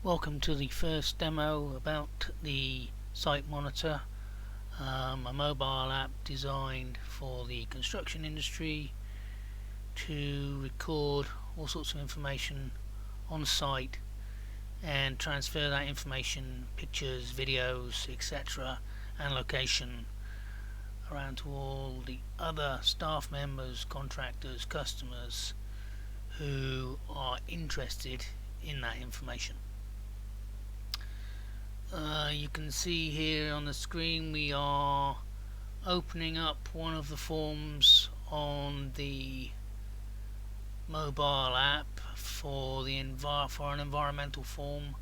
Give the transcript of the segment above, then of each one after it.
Welcome to the first demo about the site Monitor, a mobile app designed for the construction industry to record all sorts of information on site and transfer that information, pictures, videos, etc. and location around to all the other staff members, contractors, customers who are interested in that information. You can see here on the screen we are opening up one of the forms on the mobile app for an environmental form,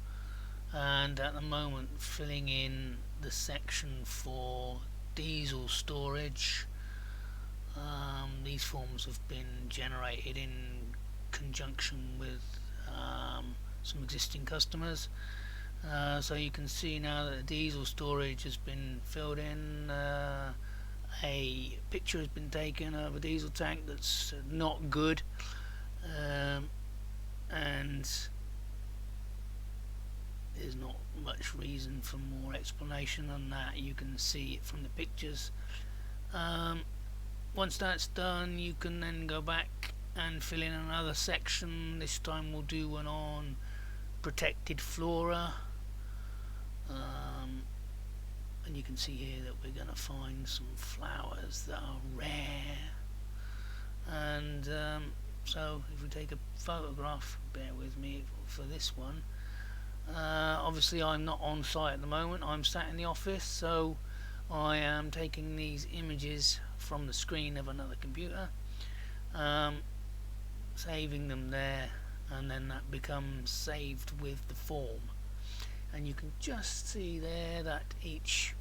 and at the moment filling in the section for diesel storage. These forms have been generated in conjunction with some existing customers. So you can see now that the diesel storage has been filled in. A picture has been taken of a diesel tank that's not good, and there's not much reason for more explanation than that. You can see it from the pictures. Once that's done, you can then go back and fill in another section. This time we'll do one on protected flora. And you can see here that we're going to find some flowers that are rare, and so if we take a photograph, bear with me for this one. Obviously I'm not on site at the moment, I'm sat in the office, so I am taking these images from the screen of another computer, saving them there, and then that becomes saved with the form. And you can just see there that each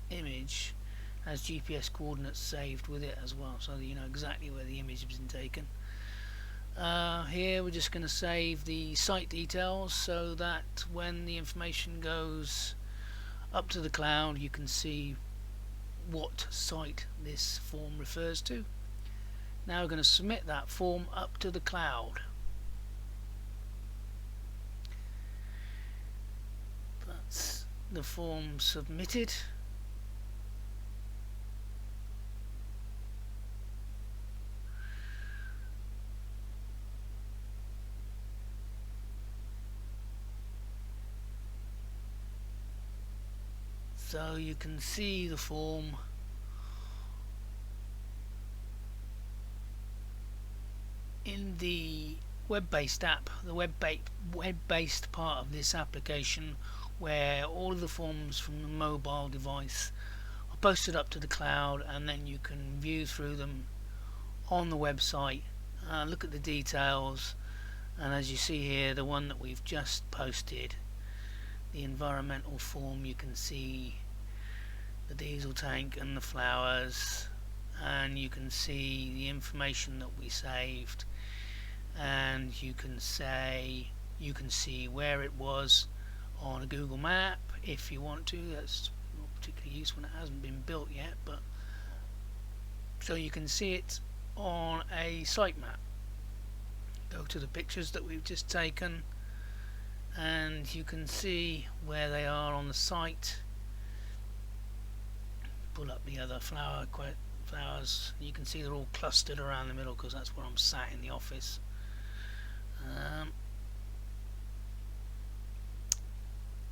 image has GPS coordinates saved with it as well, so that you know exactly where the image has been taken. Here we're just going to save the site details so that when the information goes up to the cloud, you can see what site this form refers to. Now we're going to submit that form up to the cloud. That's the form submitted. So you can see the form in the web-based app, the web-based part of this application, where all of the forms from the mobile device are posted up to the cloud, and then you can view through them on the website, look at the details, and as you see here, the one that we've just posted, the environmental form, you can see the diesel tank and the flowers, and you can see the information that we saved, and you can see where it was on a Google map if you want to. That's not particularly useful when it hasn't been built yet, but so you can see it on a site map. Go to the pictures that we've just taken and you can see where they are on the site. Pull up the other flowers. You can see they're all clustered around the middle because that's where I'm sat in the office.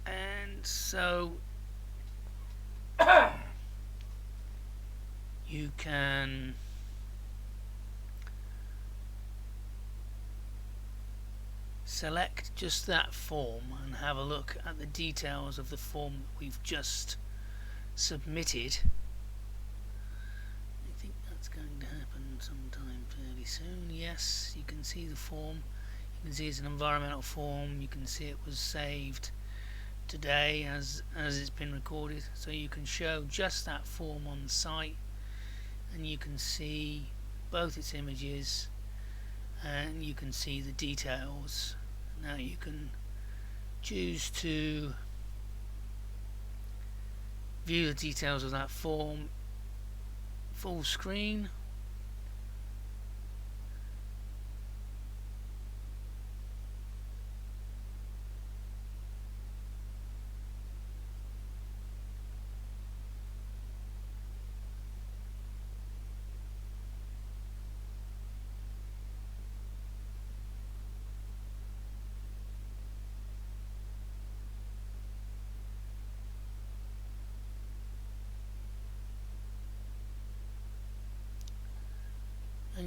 And so you can select just that form and have a look at the details of the form that we've just submitted. I think that's going to happen sometime fairly soon. Yes, you can see the form. You can see it's an environmental form. You can see it was saved today as it's been recorded, so you can show just that form on the site and you can see both its images and you can see the details. Now you can choose to view the details of that form full screen,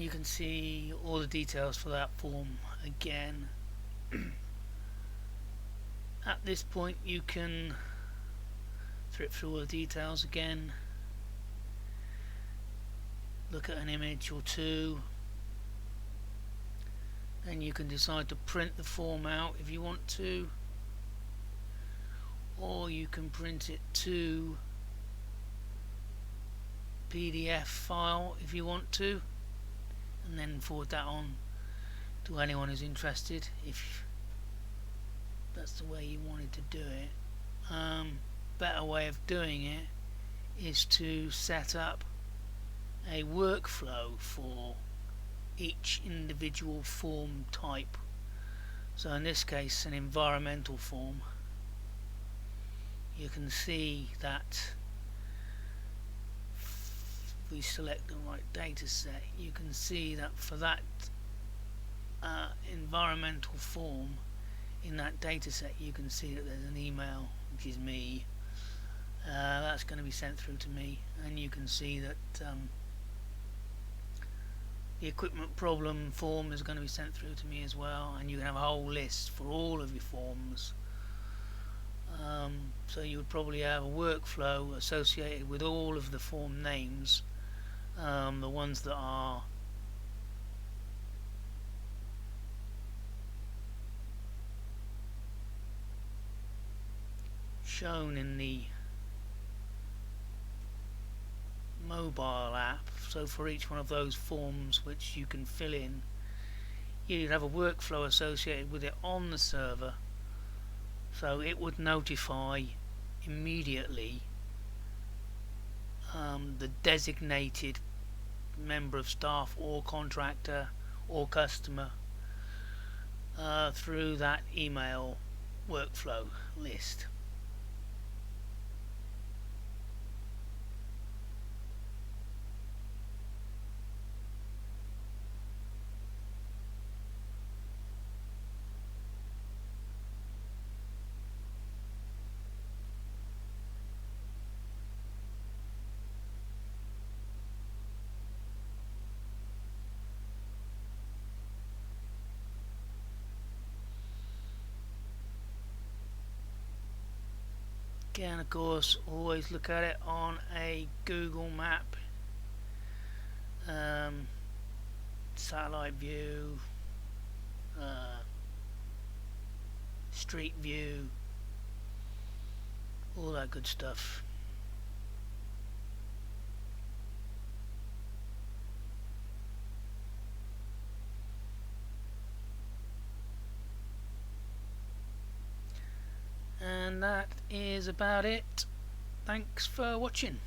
and you can see all the details for that form again. At this point you can flip through all the details again, look at an image or two, then you can decide to print the form out if you want to, or you can print it to PDF file if you want to, and then forward that on to anyone who's interested if that's the way you wanted to do it. Better way of doing it is to set up a workflow for each individual form type. So in this case, an environmental form. You can see that if we select the right data set, you can see that for that environmental form in that data set, you can see that there's an email, which is me. That's going to be sent through to me, and you can see that the equipment problem form is going to be sent through to me as well, and you can have a whole list for all of your forms. So you would probably have a workflow associated with all of the form names, the ones that are shown in the mobile app. So for each one of those forms which you can fill in, you'd have a workflow associated with it on the server, so it would notify immediately the designated member of staff or contractor or customer through that email workflow list. Again, of course, always look at it on a Google map, satellite view, street view, all that good stuff. And that is about it. Thanks for watching.